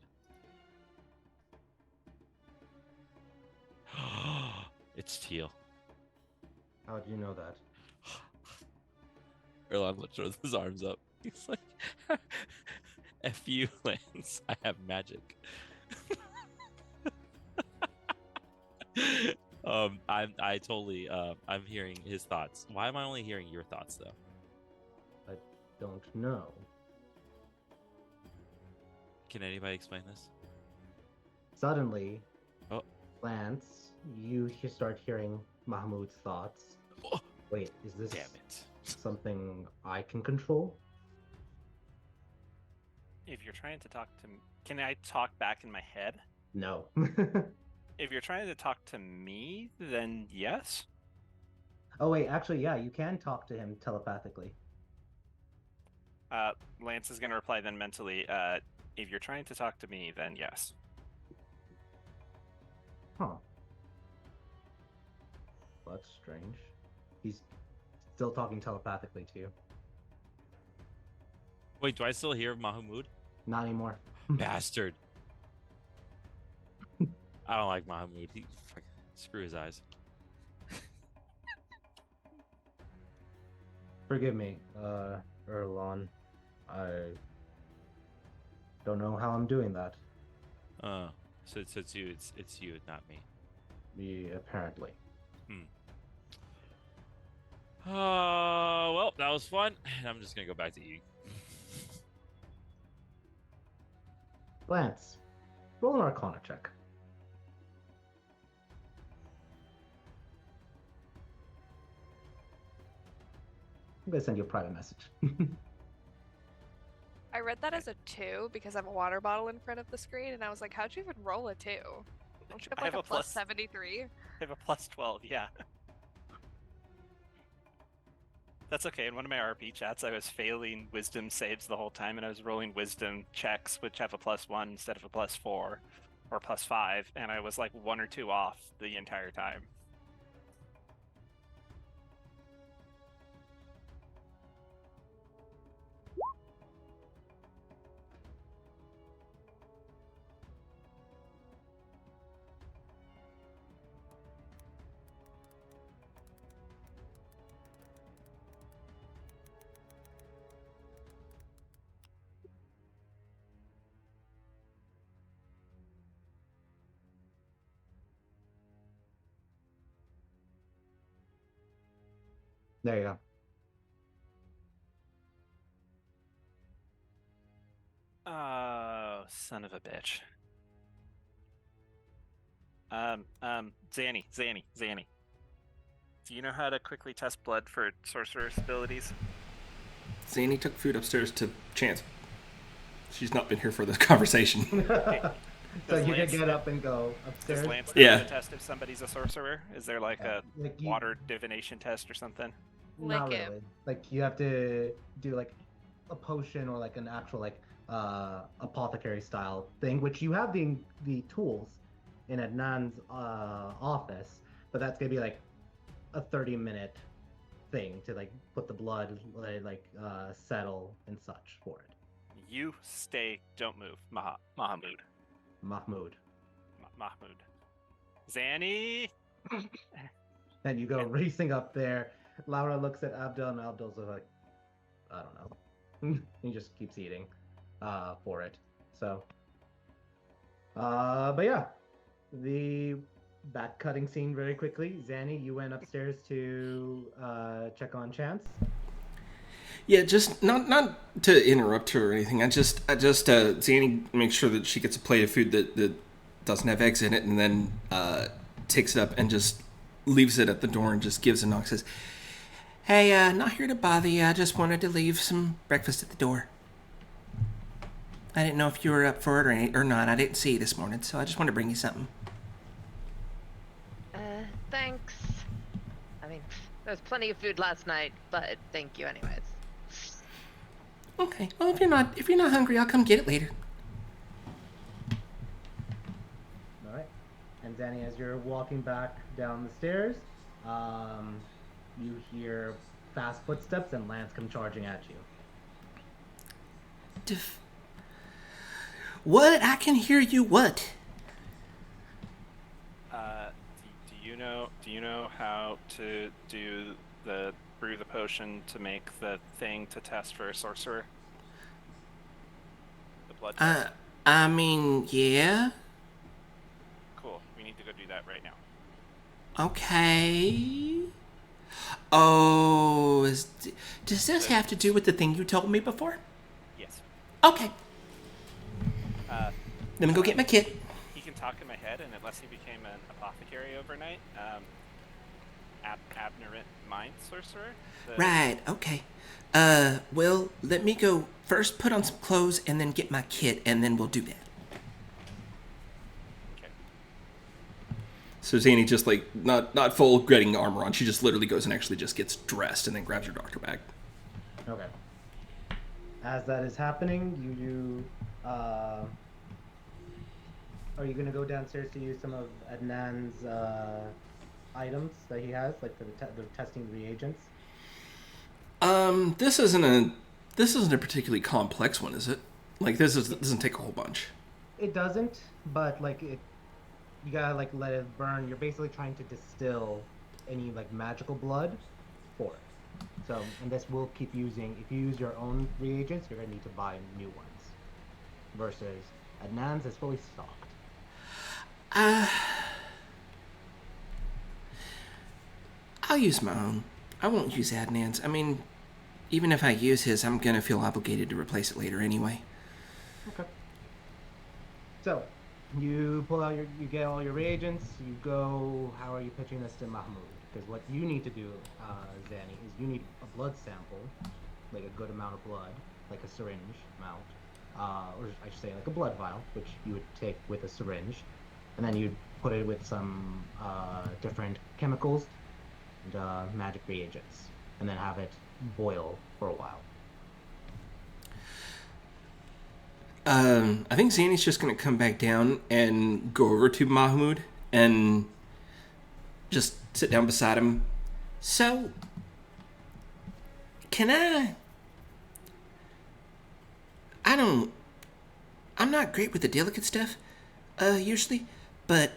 It's teal. How do you know that? Erlon throws his arms up. He's like, "F you, Lance. I have magic." I totally I'm hearing his thoughts. Why am I only hearing your thoughts though? I don't know. Can anybody explain this? Suddenly, Oh. Lance, you start hearing Mahmoud's thoughts. Oh. Wait, is this Damn it. something I can control? If you're trying to talk to me, can I talk back in my head? No. If you're trying to talk to me, then yes. Oh wait, actually, yeah, you can talk to him telepathically. Lance is going to reply then mentally, if you're trying to talk to me, then yes. Huh. That's strange. He's still talking telepathically to you. Wait, do I still hear Mahmoud? Not anymore. Bastard. I don't like Mahmoud. Screw his eyes. Forgive me, Erlon. I don't know how I'm doing that. So it's you. It's you, not me. Me, apparently. Well, that was fun. I'm just gonna go back to eating. Lance, roll an Arcana check. I'm gonna send you a private message. I read that as a 2 because I have a water bottle in front of the screen, and I was like, how'd you even roll a 2? Don't you have I like have a a plus plus- 73? I have a plus 12, yeah. That's okay. In one of my RP chats, I was failing wisdom saves the whole time, and I was rolling wisdom checks, which have a +1 instead of a +4 or +5, and I was like 1 or 2 off the entire time. There you go. Oh, son of a bitch. Zanny. Do you know how to quickly test blood for sorcerer's abilities? Zanny took food upstairs to Chance. She's not been here for this conversation. So Does you can Lance- get up and go Does upstairs. Lance know Yeah. how to test if somebody's a sorcerer? Is there like a Like you, water divination test or something? not Lick him. really. Like you have to do like a potion or like an actual like apothecary style thing, which you have the tools in Adnan's office, but that's gonna be like a 30-minute thing to like put the blood like settle and such for it. You stay, don't move. Mahmoud. Mahmoud. Mahmoud. Zanny! And you go racing up there. Laura looks at Abdul, and Abdul's like, I don't know. He just keeps eating for it. So, but yeah, the back cutting scene very quickly. Zanny, you went upstairs to check on Chance. Yeah, just not to interrupt her or anything. I just Zanny makes sure that she gets a plate of food that doesn't have eggs in it, and then takes it up and just leaves it at the door and just gives a knock. Says, "Hey, not here to bother you. I just wanted to leave some breakfast at the door. I didn't know if you were up for it or not. I didn't see you this morning, so I just wanted to bring you something." Thanks. I mean, there was plenty of food last night, but thank you anyways. Okay. Well, if you're not hungry, I'll come get it later. All right. And Zanny, as you're walking back down the stairs, you hear fast footsteps and Lance come charging at you. What? I can hear you. What? Do you know how to brew the potion to make the thing to test for a sorcerer? The blood test? I mean, yeah. Cool. We need to go do that right now. Okay. Oh, does this have to do with the thing you told me before? Yes. Okay. Let me go get my kit. He can talk in my head, and unless he became an apothecary overnight, abnorant mind sorcerer. Right, okay. Well, let me go first put on some clothes and then get my kit, and then we'll do that. Okay. So Zanny just like, not full getting armor on, she just literally goes and actually just gets dressed and then grabs her doctor bag. Okay. As that is happening, are you gonna go downstairs to use some of Adnan's items that he has, like for the testing reagents? This isn't a particularly complex one, is it? Like doesn't take a whole bunch. It doesn't, but like you gotta like let it burn. You're basically trying to distill any like magical blood for it. So, and this will keep using. If you use your own reagents, you're gonna need to buy new ones. Versus Adnan's is fully stocked. I'll use my own. I won't use Adnan's. I mean, even if I use his, I'm gonna feel obligated to replace it later anyway. Okay. So, you get all your reagents. You go. How are you pitching this to Mahmoud? Because what you need to do, Zanny, is you need a blood sample, like a good amount of blood, like a syringe amount, or I should say like a blood vial, which you would take with a syringe, and then you'd put it with some different chemicals and magic reagents, and then have it boil for a while. I think Zanny's just gonna come back down and go over to Mahmoud and just sit down beside him. So, I'm not great with the delicate stuff, usually, but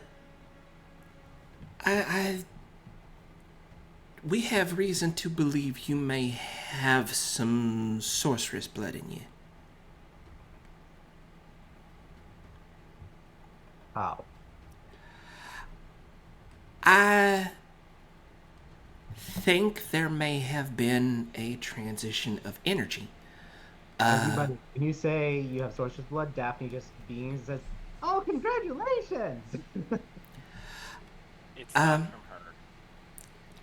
we have reason to believe you may have some sorceress blood in you. How? I think there may have been a transition of energy Everybody, when you say you have sorcerer's blood, Daphne just beams and says, "Oh, congratulations!" It's not Um, from her.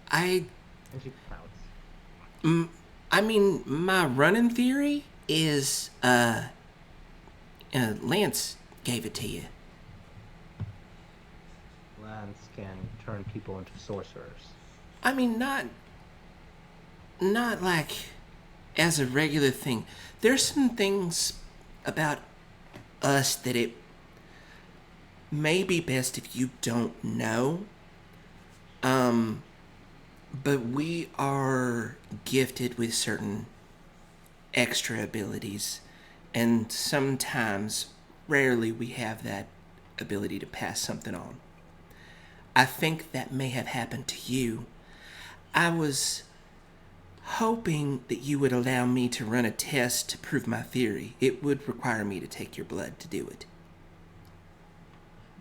I, And she pouts. I mean, my running theory is, Lance gave it to you. Lance can turn people into sorcerers. I mean, not like as a regular thing. There's some things about us that it may be best if you don't know. But we are gifted with certain extra abilities, and sometimes, rarely, we have that ability to pass something on. I think that may have happened to you. I was hoping that you would allow me to run a test to prove my theory. It would require me to take your blood to do it.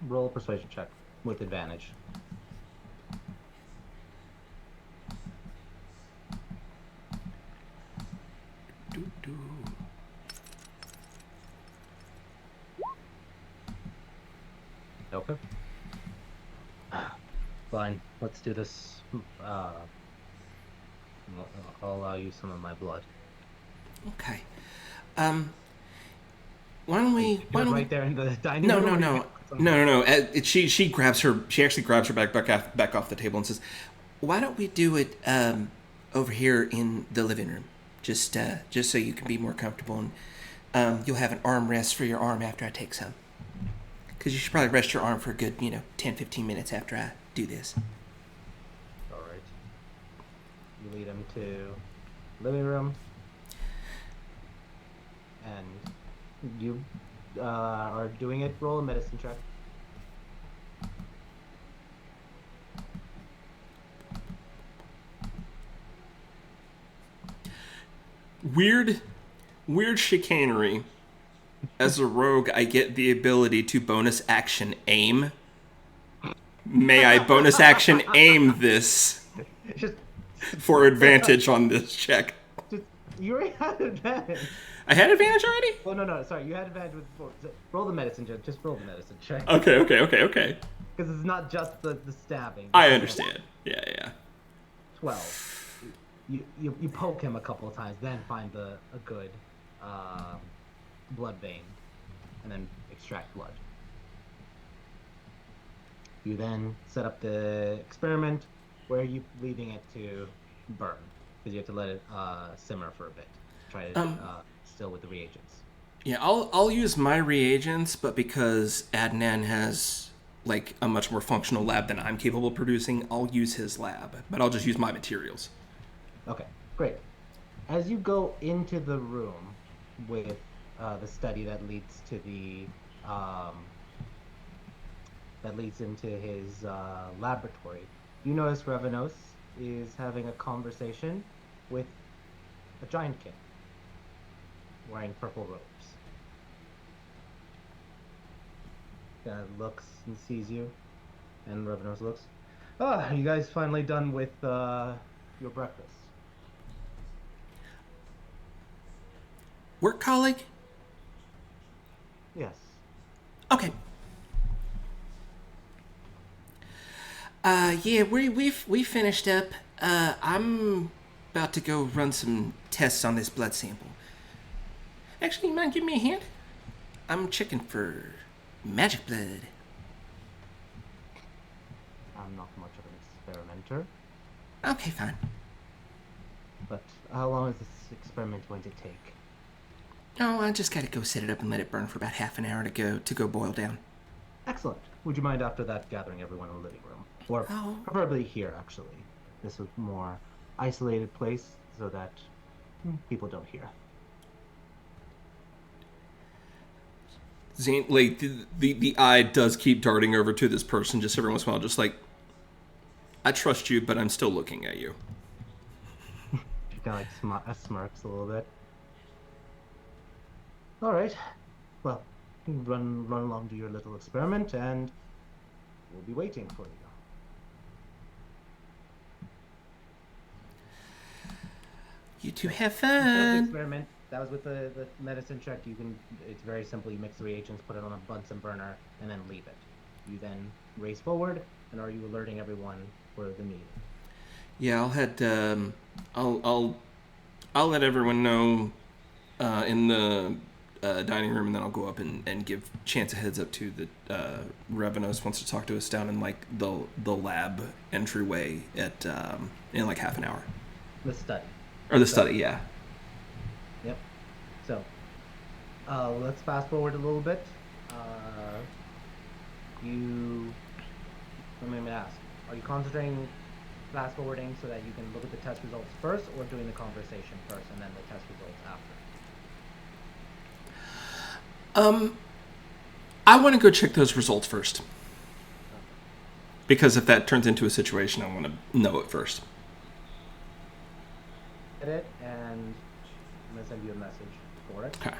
Roll a persuasion check with advantage. Doo-doo. Okay. Fine. Let's do this. I'll allow you some of my blood. Okay. Why don't we? Do Why it don't right we? there in the dining No, room. no, or you no, got some- no. She grabs her. She actually grabs her back off the table and says, "Why don't we do it over here in the living room? Just so you can be more comfortable, and you'll have an armrest for your arm after I take some. Because you should probably rest your arm for a good 10, 15 minutes after I do this." All right. You lead him to living room, and you are doing it. Roll a medicine check. Weird chicanery. As a rogue, I get the ability to bonus action aim. May I bonus action aim this Just, for advantage on this check? just you already had advantage. I had advantage already? Oh no, sorry. You had advantage with roll the medicine check. Just roll the medicine check. Okay. Because it's not just the stabbing. I understand. Yeah. 12. You poke him a couple of times, then find a good blood vein, and then extract blood. You then set up the experiment where you leaving it to burn, because you have to let it simmer for a bit. Try to still with the reagents. Yeah, I'll use my reagents, but because Adnan has like a much more functional lab than I'm capable of producing, I'll use his lab, but I'll just use my materials. Okay, great. As you go into the room with the study that leads to the into his laboratory, you notice Revenos is having a conversation with a giant kid wearing purple robes. Looks and sees you, and Revenos looks. Ah, you guys finally done with your breakfast? Work colleague? Yes. Okay. Yeah, we finished up. I'm about to go run some tests on this blood sample. Actually, you mind giving me a hand? I'm checking for magic blood. I'm not much of an experimenter, Okay, fine. but how long is this experiment going to take? Oh, I just gotta go set it up and let it burn for about half an hour to go boil down. Excellent. Would you mind after that gathering everyone in the living room? Or Oh. preferably here, actually. This is a more isolated place so that people don't hear. Zane, like the eye does keep darting over to this person just every once in a while, just like, I trust you, but I'm still looking at you. She kind of like smirks a little bit. All right. Well, run along to your little experiment, and we'll be waiting for you. You two have Instead of the fun. experiment, that was with the medicine check. You can. It's very simple. You mix the reagents, put it on a Bunsen burner, and then leave it. You then race forward, and are you alerting everyone for the meeting? Yeah, I'll let everyone know in the dining room, and then I'll go up and give Chance a heads up to that Revenos wants to talk to us down in like the lab entryway at in like half an hour. The study. Or the study, yeah. Yep. So, let's fast forward a little bit. Let me ask, are you concentrating fast forwarding so that you can look at the test results first, or doing the conversation first and then the test results after? I want to go check those results first. Because if that turns into a situation, I want to know it first. Get it, and I'm gonna send you a message for it. Okay.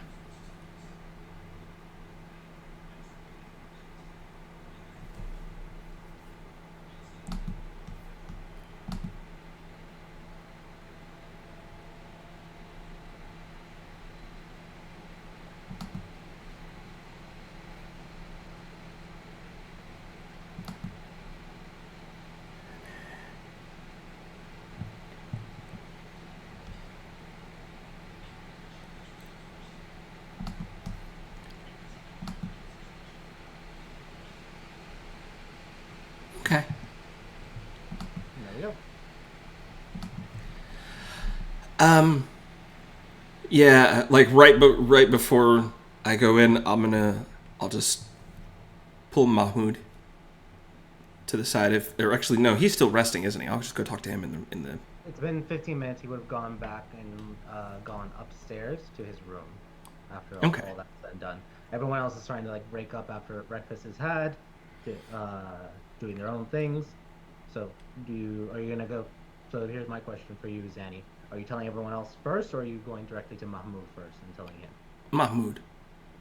Okay. There we go. Yeah, like right before I go in, I'll just pull Mahmoud to the side. Or actually, no, he's still resting, isn't he? I'll just go talk to him in the. It's been 15 minutes. He would have gone back and gone upstairs to his room after all that's said and done. Everyone else is trying to like break up after breakfast is had, doing their own things. So, are you gonna go? So here's my question for you, Zanny. Are you telling everyone else first, or are you going directly to Mahmoud first and telling him? Mahmoud.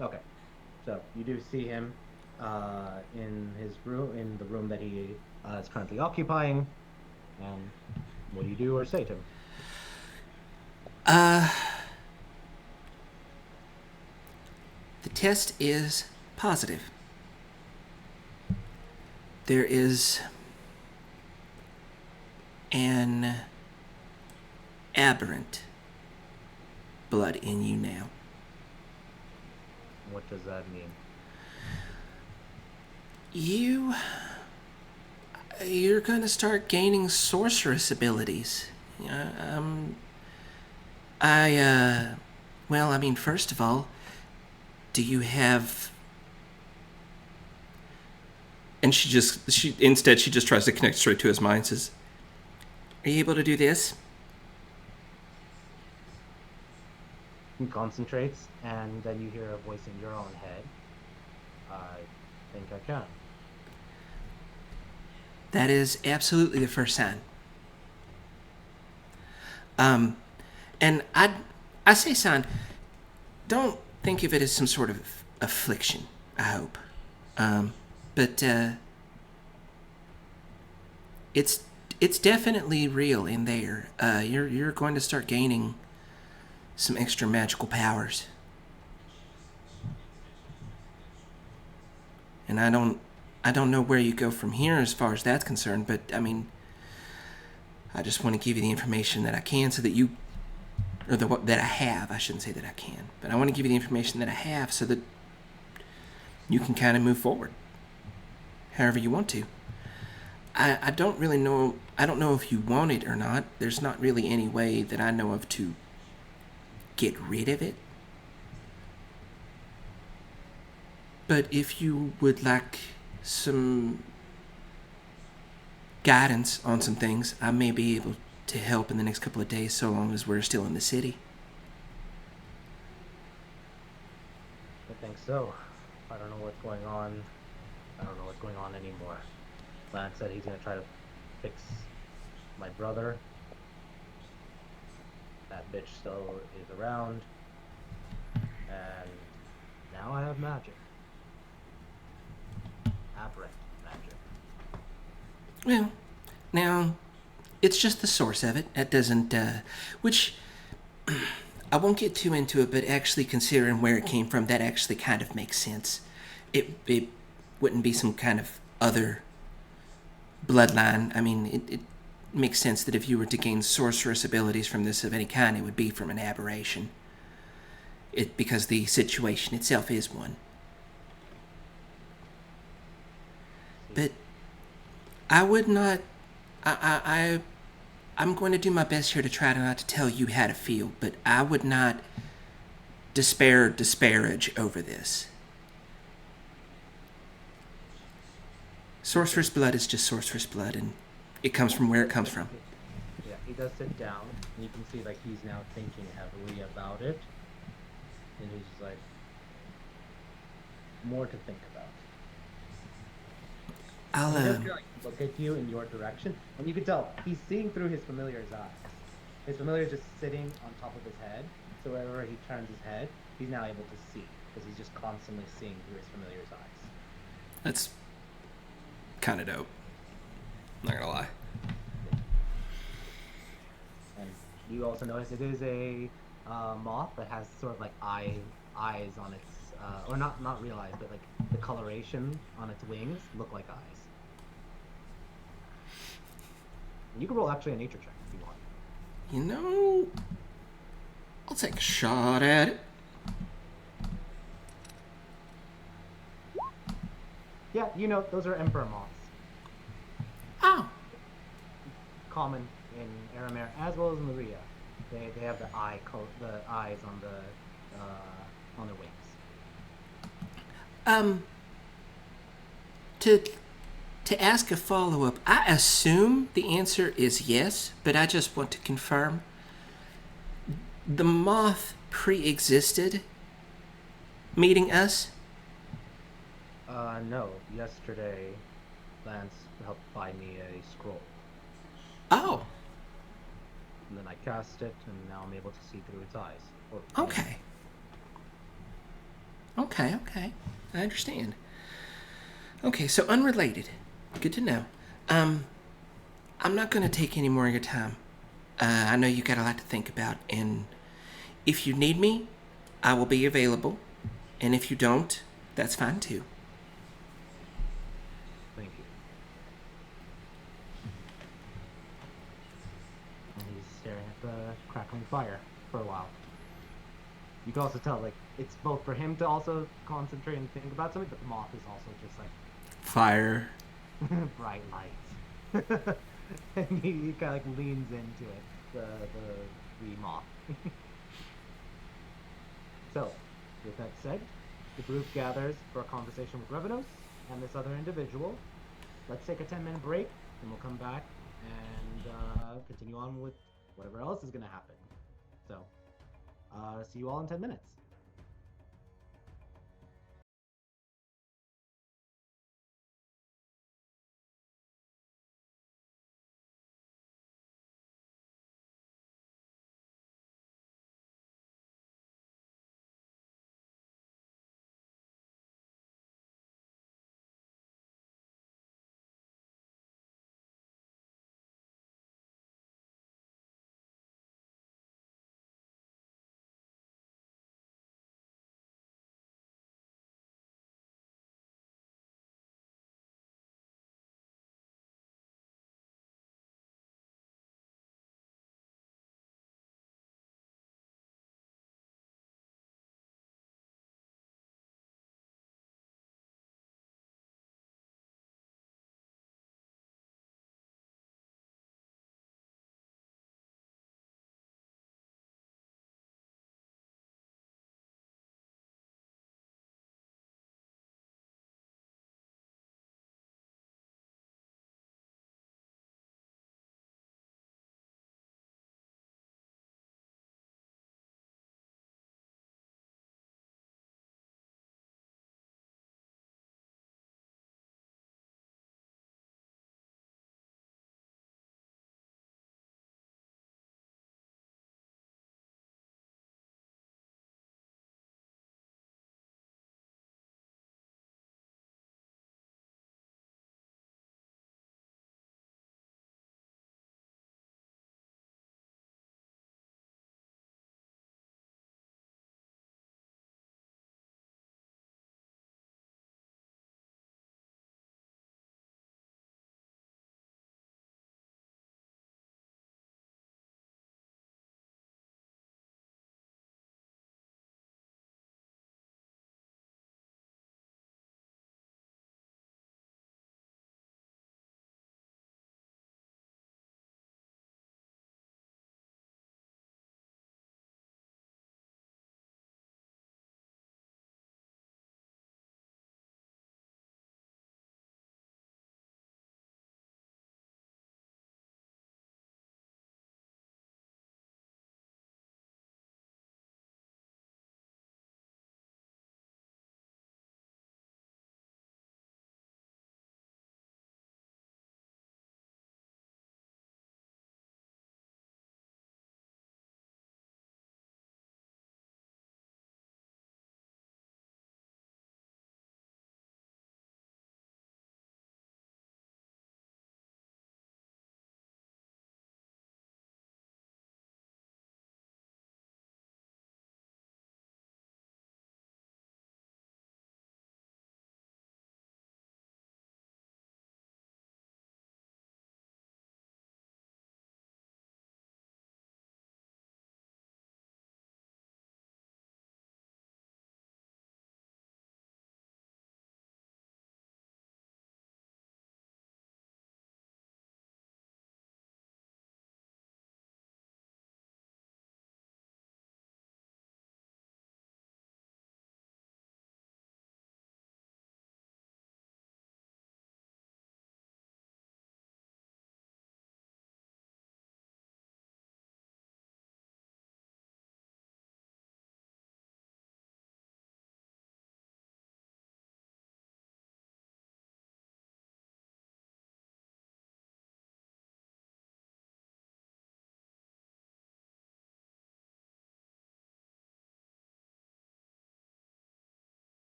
Okay. So you do see him in his room, in the room that he is currently occupying. What do you do or say to him? The test is positive. There is an aberrant blood in you now. What does that mean? You're gonna start gaining sorceress abilities. Well, I mean, first of all, do you have... And she just tries to connect straight to his mind, says, are you able to do this? He concentrates, and then you hear a voice in your own head. I think I can. That is absolutely the first sign. And I say sign, don't think of it as some sort of affliction, I hope. But it's definitely real in there. You're going to start gaining some extra magical powers. And I don't know where you go from here as far as that's concerned, but I mean, I just want to give you the information that I can so that you, or that I have. I shouldn't say that I can, but I want to give you the information that I have so that you can kind of move forward however you want to. I don't really know. I don't know if you want it or not. There's not really any way that I know of to get rid of it. But if you would like some guidance on some things, I may be able to help in the next couple of days, so long as we're still in the city. I think so. I don't know what's going on. I don't know what's going on anymore. Lance said he's gonna try to fix my brother. That bitch still is around. And now I have magic. Aberrant magic. Well, now, it's just the source of it. That doesn't, which, I won't get too into it, but actually considering where it came from, that actually kind of makes sense. It wouldn't be some kind of other bloodline. I mean, it makes sense that if you were to gain sorceress abilities from this of any kind, it would be from an aberration. Because the situation itself is one. But I would not. I'm going to do my best here to try not to tell you how to feel, but I would not disparage over this. Sorcerer's blood is just sorcerer's blood, and it comes from where it comes from. Yeah, he does sit down, and you can see like he's now thinking heavily about it, and he's just like, more to think about. I'll He does like look at you in your direction, and you can tell he's seeing through his familiar's eyes. His familiar is just sitting on top of his head, so wherever he turns his head, he's now able to see because he's just constantly seeing through his familiar's eyes. That's kind of dope. I'm not gonna lie. And you also notice it is a moth that has sort of like eyes on its, or not real eyes, but like the coloration on its wings look like eyes. And you can roll actually a nature check if you want. You know, I'll take a shot at it. Yeah, you know, those are emperor moths. Oh. Common in Aramir as well as Maria. They have the eyes on their wings. To ask a follow-up, I assume the answer is yes, but I just want to confirm. The moth pre-existed meeting us? No. Yesterday, Lance helped buy me a scroll. Oh, And then I cast it, and now I'm able to see through its eyes. okay. Okay. I understand. Okay, so unrelated. Good to know. I'm not going to take any more of your time. I know you got a lot to think about, and if you need me, I will be available. And if you don't, that's fine too. Thank you. And he's staring at the crackling fire for a while. You can also tell, like, it's both for him to also concentrate and think about something, but the moth is also just like Fire. bright lights. And he kind of like leans into it, the moth. So, with that said, the group gathers for a conversation with Revenos and this other individual. Let's take a 10-minute break, and we'll come back and continue on with whatever else is going to happen. So, see you all in 10 minutes.